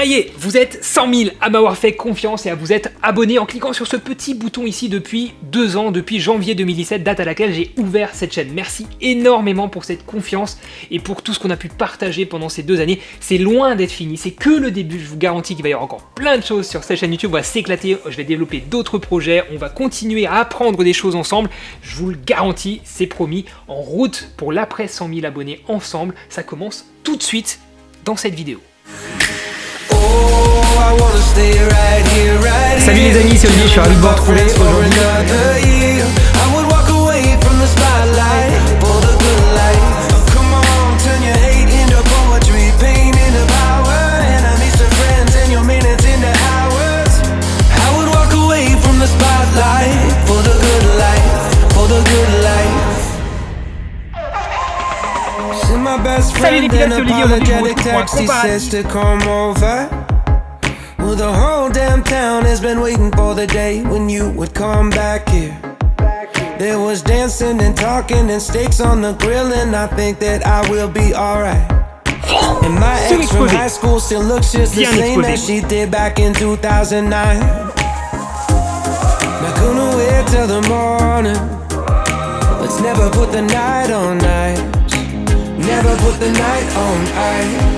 Ça y est, vous êtes 100 000 à m'avoir fait confiance et à vous être abonné en cliquant sur ce petit bouton ici depuis 2 ans, depuis janvier 2017, date à laquelle j'ai ouvert cette chaîne. Merci énormément pour cette confiance et pour tout ce qu'on a pu partager pendant ces 2 années. C'est loin d'être fini, c'est que le début. Je vous garantis qu'il va y avoir encore plein de choses sur cette chaîne YouTube. On va s'éclater, je vais développer d'autres projets, on va continuer à apprendre des choses ensemble. Je vous le garantis, c'est promis. En route pour l'après 100 000 abonnés ensemble, ça commence tout de suite dans cette vidéo. Salut les amis, c'est Olivier, je suis ravi de vous retrouver aujourd'hui. Salut les pilotes, c'est Olivier, aujourd'hui je vous retrouve pour un comparatif. Well, the whole damn town has been waiting for the day when you would come back here. There was dancing and talking and steaks on the grill, and I think that I will be alright. And my ex from high school still looks just the same as she did back in 2009. Not gonna wait till the morning. Let's never put the night on ice. Never put the night on ice.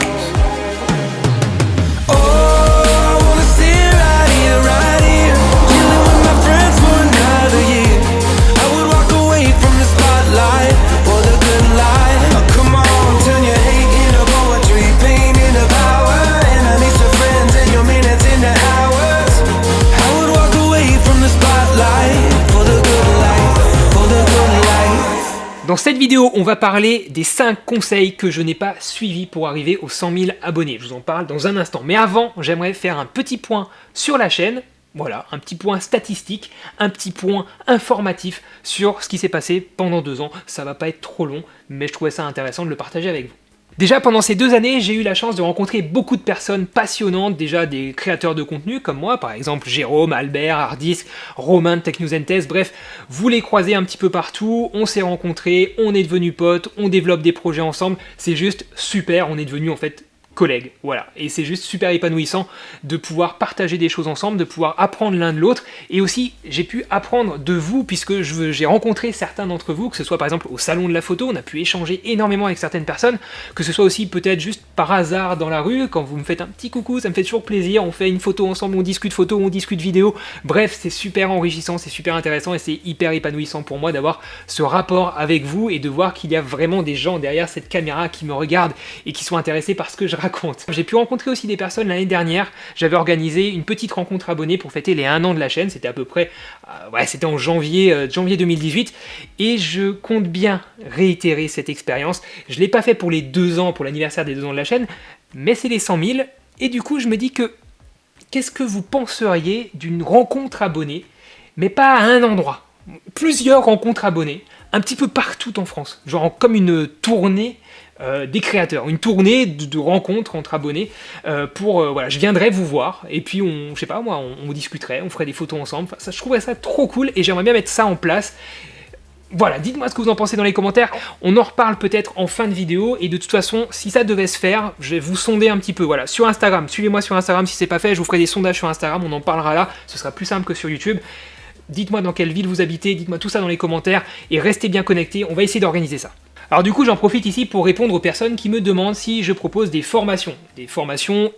Right here, chilling with my friends for another year. I would walk away from the spotlight for the good life. Oh, come on, turn your hate into poetry, pain into power, and I need some friends and your minutes into hours. I would walk away from the spotlight for the good life, for the good life. Dans cette vidéo, on va parler des 5 conseils que je n'ai pas suivis pour arriver aux 100 000 abonnés. Je vous en parle dans un instant. Mais avant, j'aimerais faire un petit point sur la chaîne. Voilà, un petit point statistique, un petit point informatif sur ce qui s'est passé pendant 2 ans. Ça va pas être trop long, mais je trouvais ça intéressant de le partager avec vous. Déjà, pendant ces 2 années, j'ai eu la chance de rencontrer beaucoup de personnes passionnantes, déjà des créateurs de contenu comme moi, par exemple Jérôme, Albert, Hardisk, Romain de Tech News and Test, bref, vous les croisez un petit peu partout, on s'est rencontrés, on est devenus potes, on développe des projets ensemble, c'est juste super, on est devenus en fait collègues, voilà, et c'est juste super épanouissant de pouvoir partager des choses ensemble, de pouvoir apprendre l'un de l'autre, et aussi j'ai pu apprendre de vous, puisque j'ai rencontré certains d'entre vous, que ce soit par exemple au salon de la photo, on a pu échanger énormément avec certaines personnes, que ce soit aussi peut-être juste par hasard dans la rue, quand vous me faites un petit coucou, ça me fait toujours plaisir, on fait une photo ensemble, on discute photo, on discute vidéo, bref, c'est super enrichissant, c'est super intéressant, et c'est hyper épanouissant pour moi d'avoir ce rapport avec vous, et de voir qu'il y a vraiment des gens derrière cette caméra qui me regardent, et qui sont intéressés par ce que je raconte. J'ai pu rencontrer aussi des personnes l'année dernière, j'avais organisé une petite rencontre abonnée pour fêter les 1 an de la chaîne, c'était à peu près, c'était en janvier 2018, et je compte bien réitérer cette expérience. Je ne l'ai pas fait pour les 2 ans, pour l'anniversaire des 2 ans de la chaîne, mais c'est les 100 000, et du coup je me dis que, qu'est-ce que vous penseriez d'une rencontre abonnée, mais pas à un endroit, plusieurs rencontres abonnées, un petit peu partout en France, genre comme une tournée des créateurs, une tournée de rencontres entre abonnés voilà, je viendrai vous voir et puis je sais pas moi, on discuterait, on ferait des photos ensemble, enfin, ça, je trouverais ça trop cool et j'aimerais bien mettre ça en place. Voilà, dites-moi ce que vous en pensez dans les commentaires, on en reparle peut-être en fin de vidéo, et de toute façon, si ça devait se faire, je vais vous sonder un petit peu, voilà, sur Instagram, suivez-moi sur Instagram si c'est pas fait, je vous ferai des sondages sur Instagram, on en parlera là, ce sera plus simple que sur YouTube. Dites-moi dans quelle ville vous habitez, dites-moi tout ça dans les commentaires, et restez bien connectés, on va essayer d'organiser ça. Alors du coup, j'en profite ici pour répondre aux personnes qui me demandent si je propose des formations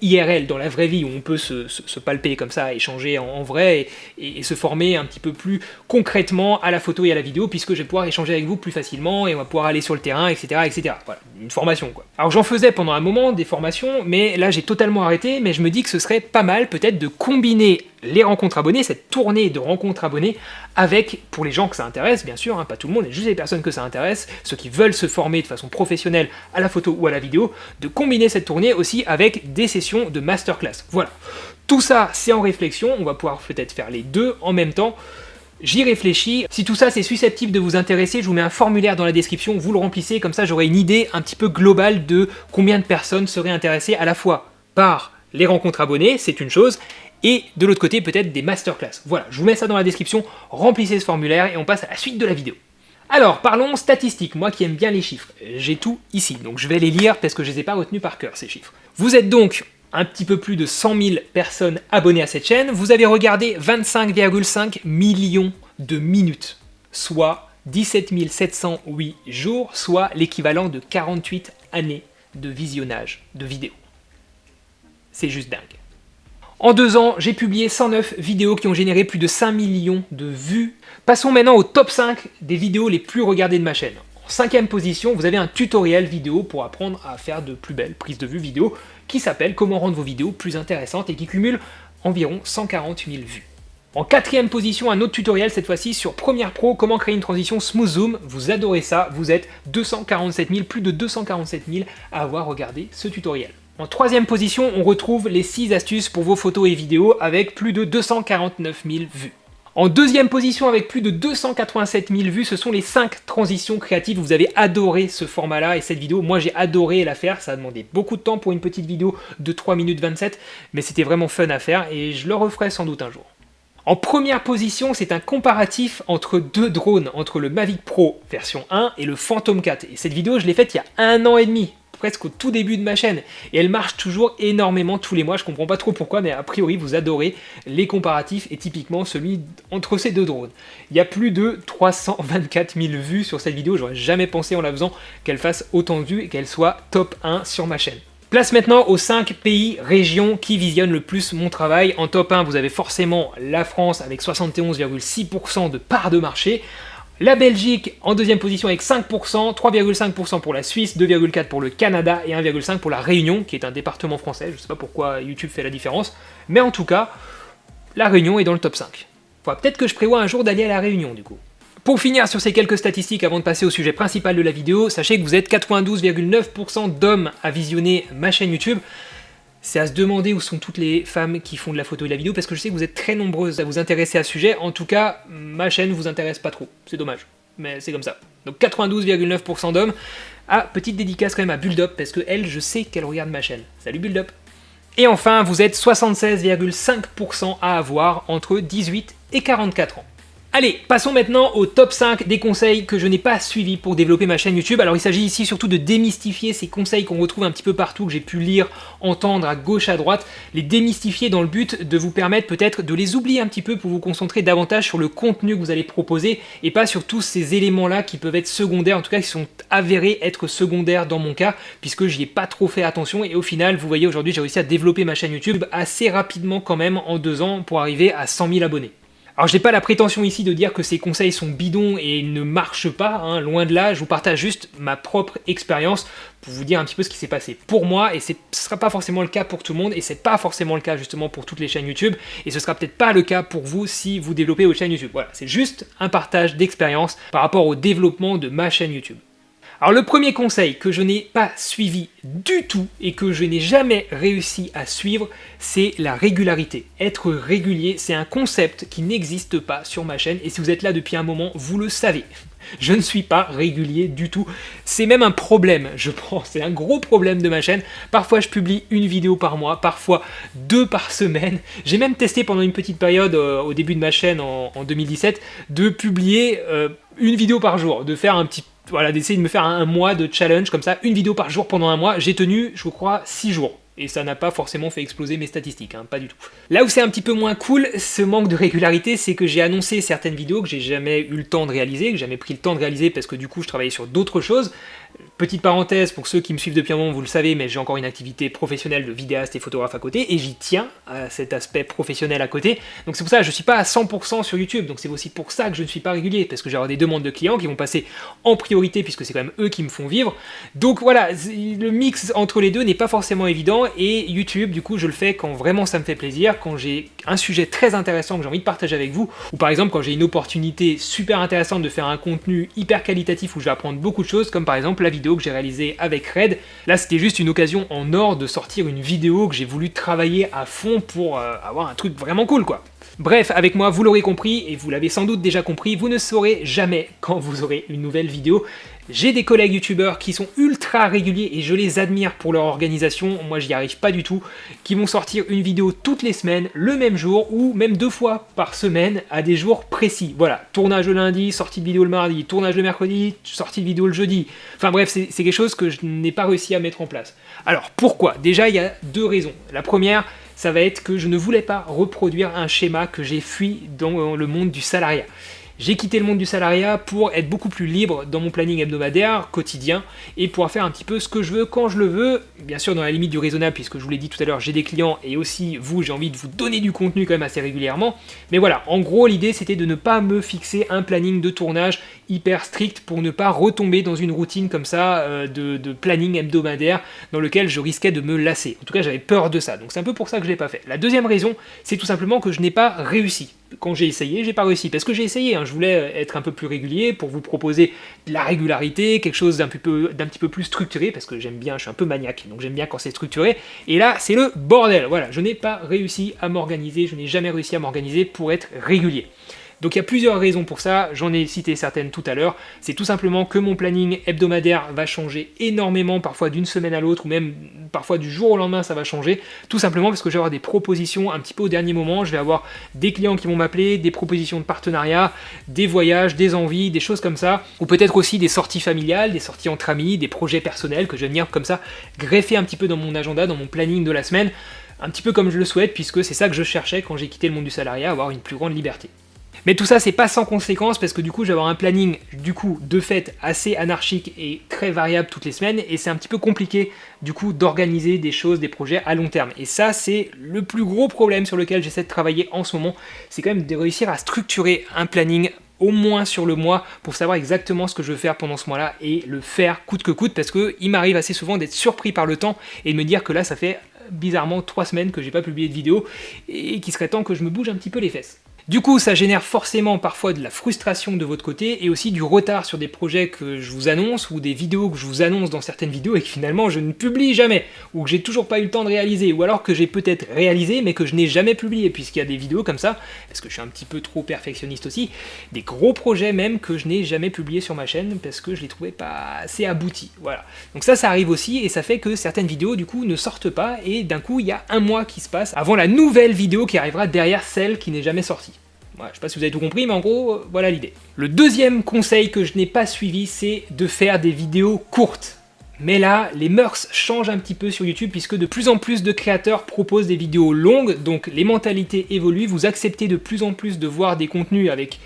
IRL, dans la vraie vie, où on peut se palper comme ça, échanger en vrai, et se former un petit peu plus concrètement à la photo et à la vidéo, puisque je vais pouvoir échanger avec vous plus facilement, et on va pouvoir aller sur le terrain, etc. etc. Voilà, une formation quoi. Alors j'en faisais pendant un moment des formations, mais là j'ai totalement arrêté, mais je me dis que ce serait pas mal peut-être de combiner les rencontres abonnées, cette tournée de rencontres abonnées, avec, pour les gens que ça intéresse, bien sûr, hein, pas tout le monde, mais juste les personnes que ça intéresse, ceux qui veulent se former de façon professionnelle à la photo ou à la vidéo, de combiner cette tournée aussi avec des sessions de masterclass. Voilà. Tout ça, c'est en réflexion, on va pouvoir peut-être faire les deux en même temps. J'y réfléchis. Si tout ça c'est susceptible de vous intéresser, je vous mets un formulaire dans la description, vous le remplissez, comme ça j'aurai une idée un petit peu globale de combien de personnes seraient intéressées à la fois par les rencontres abonnées, c'est une chose, et de l'autre côté peut-être des masterclass. Voilà, je vous mets ça dans la description, remplissez ce formulaire et on passe à la suite de la vidéo. Alors, parlons statistiques, moi qui aime bien les chiffres. J'ai tout ici, donc je vais les lire parce que je ne les ai pas retenus par cœur, ces chiffres. Vous êtes donc un petit peu plus de 100 000 personnes abonnées à cette chaîne. Vous avez regardé 25,5 millions de minutes, soit 17 708 jours, soit l'équivalent de 48 années de visionnage de vidéos. C'est juste dingue. En 2 ans, j'ai publié 109 vidéos qui ont généré plus de 5 millions de vues. Passons maintenant au top 5 des vidéos les plus regardées de ma chaîne. En 5e position, vous avez un tutoriel vidéo pour apprendre à faire de plus belles prises de vue vidéo qui s'appelle « Comment rendre vos vidéos plus intéressantes » et qui cumule environ 140 000 vues. En 4e position, un autre tutoriel, cette fois-ci sur Premiere Pro, comment créer une transition smooth zoom. Vous adorez ça, vous êtes 247 000, plus de 247 000 à avoir regardé ce tutoriel. En 3e position, on retrouve les 6 astuces pour vos photos et vidéos avec plus de 249 000 vues. En 2e position, avec plus de 287 000 vues, ce sont les 5 transitions créatives. Vous avez adoré ce format-là et cette vidéo. Moi, j'ai adoré la faire. Ça a demandé beaucoup de temps pour une petite vidéo de 3 minutes 27, mais c'était vraiment fun à faire et je le referai sans doute un jour. En première position, c'est un comparatif entre 2 drones, entre le Mavic Pro version 1 et le Phantom 4. Et cette vidéo, je l'ai faite il y a 1 an et demi. Presque au tout début de ma chaîne, et elle marche toujours énormément tous les mois. Je comprends pas trop pourquoi, mais a priori vous adorez les comparatifs et typiquement celui entre ces 2 drones. Il y a plus de 324 000 vues sur cette vidéo, j'aurais jamais pensé en la faisant qu'elle fasse autant de vues et qu'elle soit top 1 sur ma chaîne. Place maintenant aux 5 pays, régions qui visionnent le plus mon travail. En top 1, vous avez forcément la France avec 71,6% de part de marché. La Belgique en 2e position avec 5%, 3,5% pour la Suisse, 2,4% pour le Canada et 1,5% pour la Réunion, qui est un département français. Je ne sais pas pourquoi YouTube fait la différence, mais en tout cas, la Réunion est dans le top 5. Enfin, peut-être que je prévois un jour d'aller à la Réunion du coup. Pour finir sur ces quelques statistiques avant de passer au sujet principal de la vidéo, sachez que vous êtes 92,9% d'hommes à visionner ma chaîne YouTube. C'est à se demander où sont toutes les femmes qui font de la photo et de la vidéo, parce que je sais que vous êtes très nombreuses à vous intéresser à ce sujet. En tout cas, ma chaîne vous intéresse pas trop. C'est dommage, mais c'est comme ça. Donc 92,9% d'hommes. Ah, petite dédicace quand même à Bulldop, parce que elle, je sais qu'elle regarde ma chaîne. Salut Bulldop. Et enfin, vous êtes 76,5% à avoir entre 18 et 44 ans. Allez, passons maintenant au top 5 des conseils que je n'ai pas suivis pour développer ma chaîne YouTube. Alors il s'agit ici surtout de démystifier ces conseils qu'on retrouve un petit peu partout, que j'ai pu lire, entendre à gauche, à droite, les démystifier dans le but de vous permettre peut-être de les oublier un petit peu pour vous concentrer davantage sur le contenu que vous allez proposer et pas sur tous ces éléments-là qui peuvent être secondaires, en tout cas qui sont avérés être secondaires dans mon cas, puisque j'y ai pas trop fait attention et au final, vous voyez aujourd'hui, j'ai réussi à développer ma chaîne YouTube assez rapidement quand même en 2 ans pour arriver à 100 000 abonnés. Alors je n'ai pas la prétention ici de dire que ces conseils sont bidons et ne marchent pas, hein, loin de là, je vous partage juste ma propre expérience pour vous dire un petit peu ce qui s'est passé pour moi, et ce ne sera pas forcément le cas pour tout le monde, et c'est pas forcément le cas justement pour toutes les chaînes YouTube, et ce sera peut-être pas le cas pour vous si vous développez votre chaîne YouTube. Voilà, c'est juste un partage d'expérience par rapport au développement de ma chaîne YouTube. Alors le premier conseil que je n'ai pas suivi du tout et que je n'ai jamais réussi à suivre, c'est la régularité. Être régulier, c'est un concept qui n'existe pas sur ma chaîne et si vous êtes là depuis un moment, vous le savez. Je ne suis pas régulier du tout. C'est même un problème, je pense. C'est un gros problème de ma chaîne. Parfois, je publie une vidéo par mois, parfois 2 par semaine. J'ai même testé pendant une petite période au début de ma chaîne en 2017 de publier une vidéo par jour, de faire un petit... Voilà, d'essayer de me faire un mois de challenge comme ça, une vidéo par jour pendant un mois. J'ai tenu, je crois, 6 jours. Et ça n'a pas forcément fait exploser mes statistiques, hein, pas du tout. Là où c'est un petit peu moins cool, ce manque de régularité, c'est que j'ai annoncé certaines vidéos que j'ai jamais eu le temps de réaliser, que j'ai jamais pris le temps de réaliser parce que du coup je travaillais sur d'autres choses. Petite parenthèse, pour ceux qui me suivent depuis un moment, vous le savez, mais j'ai encore une activité professionnelle de vidéaste et photographe à côté, et j'y tiens à cet aspect professionnel à côté. Donc c'est pour ça que je ne suis pas à 100% sur YouTube, donc c'est aussi pour ça que je ne suis pas régulier, parce que j'ai des demandes de clients qui vont passer en priorité, puisque c'est quand même eux qui me font vivre. Donc voilà, le mix entre les deux n'est pas forcément évident, et YouTube, du coup, je le fais quand vraiment ça me fait plaisir, quand j'ai un sujet très intéressant que j'ai envie de partager avec vous, ou par exemple quand j'ai une opportunité super intéressante de faire un contenu hyper qualitatif où je vais apprendre beaucoup de choses, comme par exemple la vidéo que j'ai réalisée avec Red. Là, c'était juste une occasion en or de sortir une vidéo que j'ai voulu travailler à fond pour avoir un truc vraiment cool, quoi. Bref, avec moi, vous l'aurez compris, et vous l'avez sans doute déjà compris, vous ne saurez jamais quand vous aurez une nouvelle vidéo. J'ai des collègues youtubeurs qui sont ultra réguliers et je les admire pour leur organisation, moi j'y arrive pas du tout, qui vont sortir une vidéo toutes les semaines, le même jour, ou même 2 fois par semaine, à des jours précis. Voilà, tournage le lundi, sortie de vidéo le mardi, tournage le mercredi, sortie de vidéo le jeudi. Enfin bref, c'est quelque chose que je n'ai pas réussi à mettre en place. Alors pourquoi? Déjà, il y a 2 raisons. La première, ça va être que je ne voulais pas reproduire un schéma que j'ai fui dans le monde du salariat. J'ai quitté le monde du salariat pour être beaucoup plus libre dans mon planning hebdomadaire, quotidien, et pouvoir faire un petit peu ce que je veux, quand je le veux, bien sûr dans la limite du raisonnable, puisque je vous l'ai dit tout à l'heure, j'ai des clients, et aussi vous, j'ai envie de vous donner du contenu quand même assez régulièrement, mais voilà, en gros l'idée c'était de ne pas me fixer un planning de tournage hyper strict pour ne pas retomber dans une routine comme ça de planning hebdomadaire dans lequel je risquais de me lasser. En tout cas j'avais peur de ça, donc c'est un peu pour ça que je l'ai pas fait. La deuxième raison, c'est tout simplement que je n'ai pas réussi. Quand j'ai essayé, j'ai pas réussi, parce que j'ai essayé, hein. Je voulais être un peu plus régulier pour vous proposer de la régularité, quelque chose d'un petit peu plus structuré, parce que j'aime bien, je suis un peu maniaque, donc j'aime bien quand c'est structuré, et là c'est le bordel, voilà, je n'ai pas réussi à m'organiser, je n'ai jamais réussi à m'organiser pour être régulier. Donc il y a plusieurs raisons pour ça, j'en ai cité certaines tout à l'heure, c'est tout simplement que mon planning hebdomadaire va changer énormément, parfois d'une semaine à l'autre, ou même parfois du jour au lendemain ça va changer, tout simplement parce que je vais avoir des propositions un petit peu au dernier moment, je vais avoir des clients qui vont m'appeler, des propositions de partenariat, des voyages, des envies, des choses comme ça, ou peut-être aussi des sorties familiales, des sorties entre amis, des projets personnels que je vais venir comme ça greffer un petit peu dans mon agenda, dans mon planning de la semaine, un petit peu comme je le souhaite, puisque c'est ça que je cherchais quand j'ai quitté le monde du salariat, avoir une plus grande liberté. Mais tout ça, c'est pas sans conséquence, parce que du coup, je vais avoir un planning, du coup, de fait, assez anarchique et très variable toutes les semaines, et c'est un petit peu compliqué, du coup, d'organiser des choses, des projets à long terme. Et ça, c'est le plus gros problème sur lequel j'essaie de travailler en ce moment, c'est quand même de réussir à structurer un planning au moins sur le mois pour savoir exactement ce que je veux faire pendant ce mois-là et le faire coûte que coûte, parce que il m'arrive assez souvent d'être surpris par le temps et de me dire que là, ça fait bizarrement 3 semaines que j'ai pas publié de vidéo et qu'il serait temps que je me bouge un petit peu les fesses. Du coup, ça génère forcément parfois de la frustration de votre côté et aussi du retard sur des projets que je vous annonce ou des vidéos que je vous annonce dans certaines vidéos et que finalement je ne publie jamais ou que j'ai toujours pas eu le temps de réaliser ou alors que j'ai peut-être réalisé mais que je n'ai jamais publié puisqu'il y a des vidéos comme ça, parce que je suis un petit peu trop perfectionniste aussi, des gros projets même que je n'ai jamais publiés sur ma chaîne parce que je les trouvais pas assez aboutis. Voilà. Donc ça arrive aussi et ça fait que certaines vidéos du coup ne sortent pas et d'un coup il y a un mois qui se passe avant la nouvelle vidéo qui arrivera derrière celle qui n'est jamais sortie. Voilà, je sais pas si vous avez tout compris, mais en gros, voilà l'idée. Le deuxième conseil que je n'ai pas suivi, c'est de faire des vidéos courtes. Mais là, les mœurs changent un petit peu sur YouTube, puisque de plus en plus de créateurs proposent des vidéos longues, donc les mentalités évoluent, vous acceptez de plus en plus de voir des contenus avec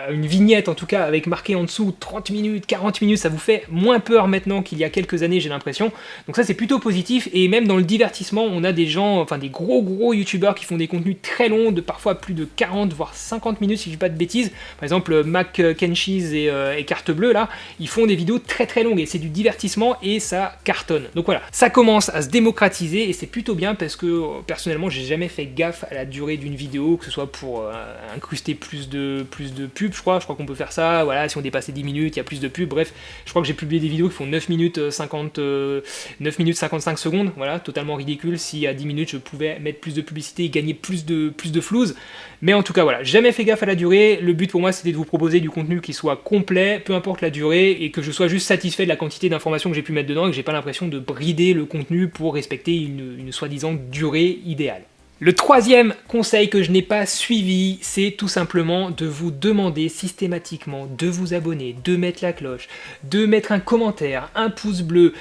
une vignette en tout cas avec marqué en dessous 30 minutes, 40 minutes, ça vous fait moins peur maintenant qu'il y a quelques années, j'ai l'impression. Donc ça c'est plutôt positif, et même dans le divertissement, on a des gens, enfin des gros youtubeurs qui font des contenus très longs, de parfois plus de 40 voire 50 minutes si je dis pas de bêtises. Par exemple Mac Kenchies et Carte Bleue là, ils font des vidéos très longues et c'est du divertissement et ça cartonne. Donc voilà, ça commence à se démocratiser et c'est plutôt bien parce que personnellement j'ai jamais fait gaffe à la durée d'une vidéo, que ce soit pour incruster plus de pubs, je crois qu'on peut faire ça, voilà, si on dépasse les 10 minutes, il y a plus de pubs, bref, je crois que j'ai publié des vidéos qui font 9 minutes 55 secondes, voilà, totalement ridicule, si à 10 minutes je pouvais mettre plus de publicité et gagner plus de flouze, mais en tout cas voilà, jamais fait gaffe à la durée, le but pour moi c'était de vous proposer du contenu qui soit complet, peu importe la durée, et que je sois juste satisfait de la quantité d'informations que j'ai pu mettre dedans, et que j'ai pas l'impression de brider le contenu pour respecter une soi-disant durée idéale. Le troisième conseil que je n'ai pas suivi, c'est tout simplement de vous demander systématiquement de vous abonner, de mettre la cloche, de mettre un commentaire, un pouce bleu,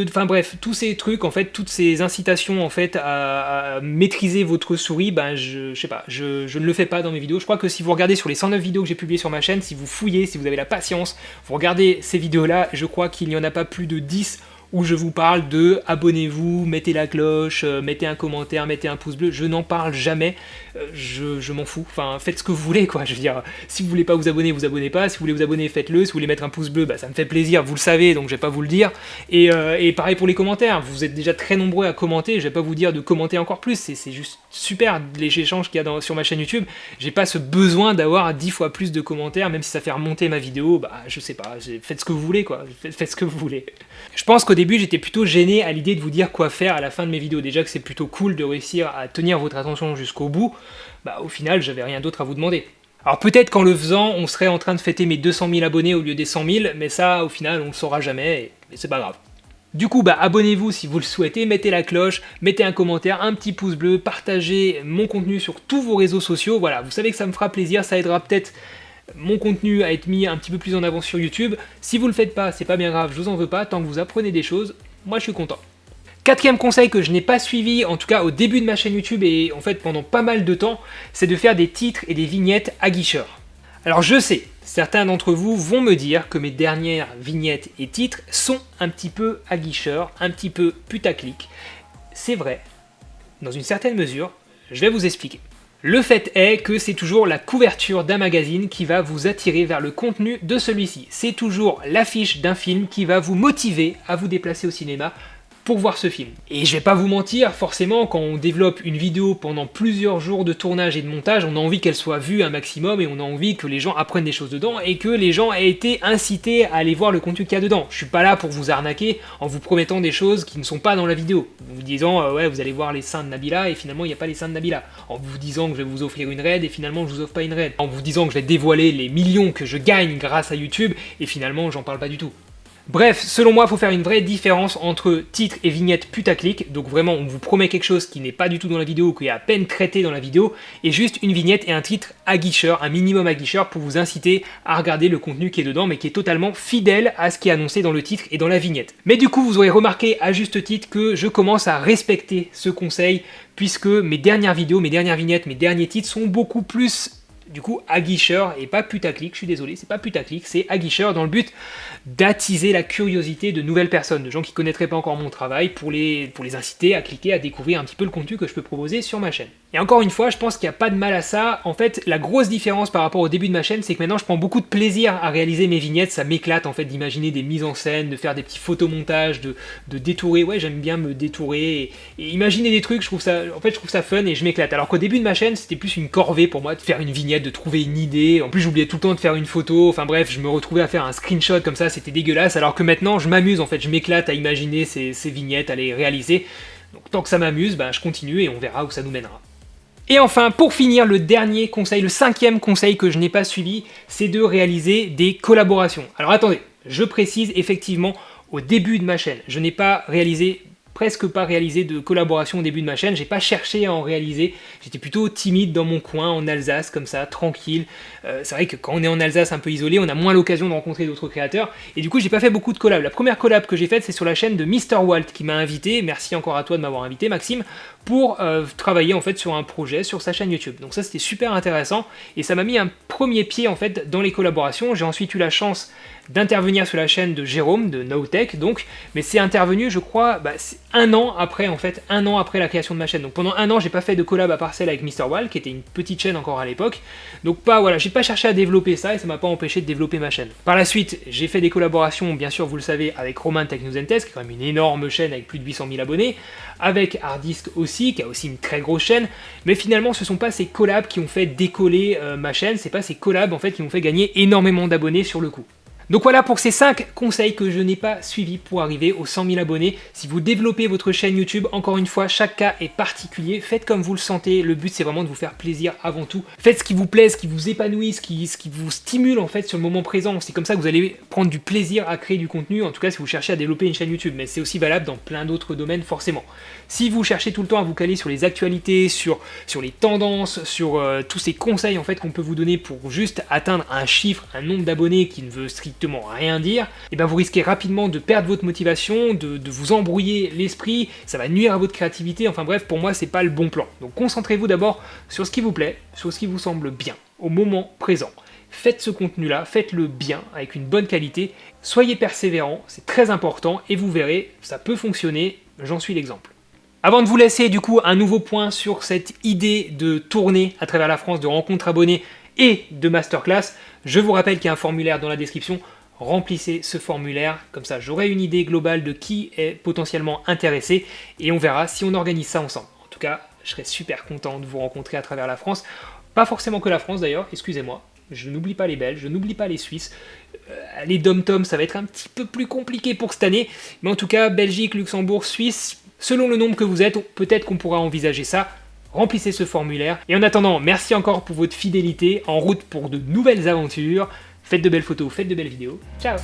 enfin bref, tous ces trucs, en fait, toutes ces incitations en fait à maîtriser votre souris, ben je sais pas, je ne le fais pas dans mes vidéos. Je crois que si vous regardez sur les 109 vidéos que j'ai publiées sur ma chaîne, si vous fouillez, si vous avez la patience, vous regardez ces vidéos-là, je crois qu'il n'y en a pas plus de 10 où je vous parle de abonnez-vous, mettez la cloche, mettez un commentaire, mettez un pouce bleu, je n'en parle jamais, je m'en fous, enfin faites ce que vous voulez quoi, je veux dire, si vous voulez pas vous abonner pas, si vous voulez vous abonner faites-le, si vous voulez mettre un pouce bleu, bah ça me fait plaisir, vous le savez, donc je vais pas vous le dire, et pareil pour les commentaires, vous êtes déjà très nombreux à commenter, je vais pas vous dire de commenter encore plus, c'est juste super les échanges qu'il y a sur ma chaîne YouTube, j'ai pas ce besoin d'avoir 10 fois plus de commentaires, même si ça fait remonter ma vidéo, bah je sais pas, faites ce que vous voulez quoi, faites ce que vous voulez. Je pense qu'au début début, j'étais plutôt gêné à l'idée de vous dire quoi faire à la fin de mes vidéos. Déjà que c'est plutôt cool de réussir à tenir votre attention jusqu'au bout, bah au final, j'avais rien d'autre à vous demander. Alors peut-être qu'en le faisant, on serait en train de fêter mes 200 000 abonnés au lieu des 100 000, mais ça, au final, on le saura jamais, et c'est pas grave. Du coup, bah abonnez-vous si vous le souhaitez, mettez la cloche, mettez un commentaire, un petit pouce bleu, partagez mon contenu sur tous vos réseaux sociaux, voilà, vous savez que ça me fera plaisir, ça aidera peut-être mon contenu à être mis un petit peu plus en avant sur YouTube. Si vous le faites pas, c'est pas bien grave, je vous en veux pas, tant que vous apprenez des choses, moi je suis content. Quatrième conseil que je n'ai pas suivi, en tout cas au début de ma chaîne YouTube et en fait pendant pas mal de temps, c'est de faire des titres et des vignettes aguicheurs. Alors je sais, certains d'entre vous vont me dire que mes dernières vignettes et titres sont un petit peu aguicheurs, un petit peu putaclic. C'est vrai, dans une certaine mesure, je vais vous expliquer. Le fait est que c'est toujours la couverture d'un magazine qui va vous attirer vers le contenu de celui-ci. C'est toujours l'affiche d'un film qui va vous motiver à vous déplacer au cinéma pour voir ce film. Et je vais pas vous mentir, forcément, quand on développe une vidéo pendant plusieurs jours de tournage et de montage, on a envie qu'elle soit vue un maximum et on a envie que les gens apprennent des choses dedans et que les gens aient été incités à aller voir le contenu qu'il y a dedans. Je suis pas là pour vous arnaquer en vous promettant des choses qui ne sont pas dans la vidéo. En vous disant, ouais, vous allez voir les seins de Nabila et finalement il n'y a pas les seins de Nabila. En vous disant que je vais vous offrir une raid et finalement je vous offre pas une raid. En vous disant que je vais dévoiler les millions que je gagne grâce à YouTube et finalement j'en parle pas du tout. Bref, selon moi, il faut faire une vraie différence entre titre et vignette putaclic, donc vraiment on vous promet quelque chose qui n'est pas du tout dans la vidéo, qui est à peine traité dans la vidéo, et juste une vignette et un titre aguicheur, un minimum aguicheur pour vous inciter à regarder le contenu qui est dedans, mais qui est totalement fidèle à ce qui est annoncé dans le titre et dans la vignette. Mais du coup, vous aurez remarqué à juste titre que je commence à respecter ce conseil, puisque mes dernières vidéos, mes dernières vignettes, mes derniers titres sont beaucoup plus du coup aguicheur et pas putaclic, je suis désolé, c'est pas putaclic, c'est aguicheur dans le but d'attiser la curiosité de nouvelles personnes, de gens qui connaîtraient pas encore mon travail pour les inciter à cliquer, à découvrir un petit peu le contenu que je peux proposer sur ma chaîne. Et encore une fois, je pense qu'il n'y a pas de mal à ça. En fait, la grosse différence par rapport au début de ma chaîne, c'est que maintenant je prends beaucoup de plaisir à réaliser mes vignettes, ça m'éclate en fait d'imaginer des mises en scène, de faire des petits photomontages, de détourer, ouais j'aime bien me détourer et imaginer des trucs, je trouve ça fun et je m'éclate. Alors qu'au début de ma chaîne, c'était plus une corvée pour moi de faire une vignette, de trouver une idée, en plus j'oubliais tout le temps de faire une photo, enfin bref, je me retrouvais à faire un screenshot comme ça, c'était dégueulasse, alors que maintenant je m'amuse en fait, je m'éclate à imaginer ces vignettes, à les réaliser. Donc tant que ça m'amuse, je continue et on verra où ça nous mènera. Et enfin, pour finir, le dernier conseil, le cinquième conseil que je n'ai pas suivi, c'est de réaliser des collaborations. Alors attendez, je précise effectivement, au début de ma chaîne, je n'ai presque pas réalisé de collaboration au début de ma chaîne, j'ai pas cherché à en réaliser, j'étais plutôt timide dans mon coin, en Alsace, comme ça, tranquille. C'est vrai que quand on est en Alsace un peu isolé, on a moins l'occasion de rencontrer d'autres créateurs, et du coup j'ai pas fait beaucoup de collabs. La première collab que j'ai faite, c'est sur la chaîne de Mr. Walt, qui m'a invité, merci encore à toi de m'avoir invité Maxime, pour travailler en fait sur un projet sur sa chaîne YouTube. Donc ça c'était super intéressant, et ça m'a mis un premier pied en fait dans les collaborations. J'ai ensuite eu la chance d'intervenir sur la chaîne de Jérôme, de NoTech, donc, mais c'est intervenu, je crois, un an après la création de ma chaîne. Donc pendant un an, j'ai pas fait de collab à part celle avec Mr. Wall, qui était une petite chaîne encore à l'époque. Donc j'ai pas cherché à développer ça et ça m'a pas empêché de développer ma chaîne. Par la suite, j'ai fait des collaborations, bien sûr, vous le savez, avec Romain Tech News & Test, qui est quand même une énorme chaîne avec plus de 800 000 abonnés, avec Hardisk aussi, qui a aussi une très grosse chaîne, mais finalement, ce sont pas ces collabs qui ont fait décoller ma chaîne, c'est pas ces collabs en fait qui m'ont fait gagner énormément d'abonnés sur le coup. Donc voilà pour ces 5 conseils que je n'ai pas suivis pour arriver aux 100 000 abonnés. Si vous développez votre chaîne YouTube, encore une fois, chaque cas est particulier. Faites comme vous le sentez. Le but, c'est vraiment de vous faire plaisir avant tout. Faites ce qui vous plaît, ce qui vous épanouit, ce qui vous stimule en fait sur le moment présent. C'est comme ça que vous allez prendre du plaisir à créer du contenu. En tout cas, si vous cherchez à développer une chaîne YouTube. Mais c'est aussi valable dans plein d'autres domaines, forcément. Si vous cherchez tout le temps à vous caler sur les actualités, sur les tendances, sur tous ces conseils en fait qu'on peut vous donner pour juste atteindre un chiffre, un nombre d'abonnés qui ne veut strictement rien dire, et vous risquez rapidement de perdre votre motivation, de vous embrouiller l'esprit, ça va nuire à votre créativité, enfin bref, pour moi c'est pas le bon plan. Donc concentrez-vous d'abord sur ce qui vous plaît, sur ce qui vous semble bien, au moment présent. Faites ce contenu-là, faites-le bien, avec une bonne qualité, soyez persévérant, c'est très important, et vous verrez, ça peut fonctionner, j'en suis l'exemple. Avant de vous laisser du coup un nouveau point sur cette idée de tournée à travers la France, de rencontres abonnés et de masterclass, je vous rappelle qu'il y a un formulaire dans la description. Remplissez ce formulaire, comme ça j'aurai une idée globale de qui est potentiellement intéressé et on verra si on organise ça ensemble. En tout cas, je serais super content de vous rencontrer à travers la France. Pas forcément que la France d'ailleurs, excusez-moi. Je n'oublie pas les Belges, je n'oublie pas les Suisses. Les dom-tom, ça va être un petit peu plus compliqué pour cette année. Mais en tout cas, Belgique, Luxembourg, Suisse, selon le nombre que vous êtes, peut-être qu'on pourra envisager ça. Remplissez ce formulaire. Et en attendant, merci encore pour votre fidélité. En route pour de nouvelles aventures. Faites de belles photos, faites de belles vidéos. Ciao!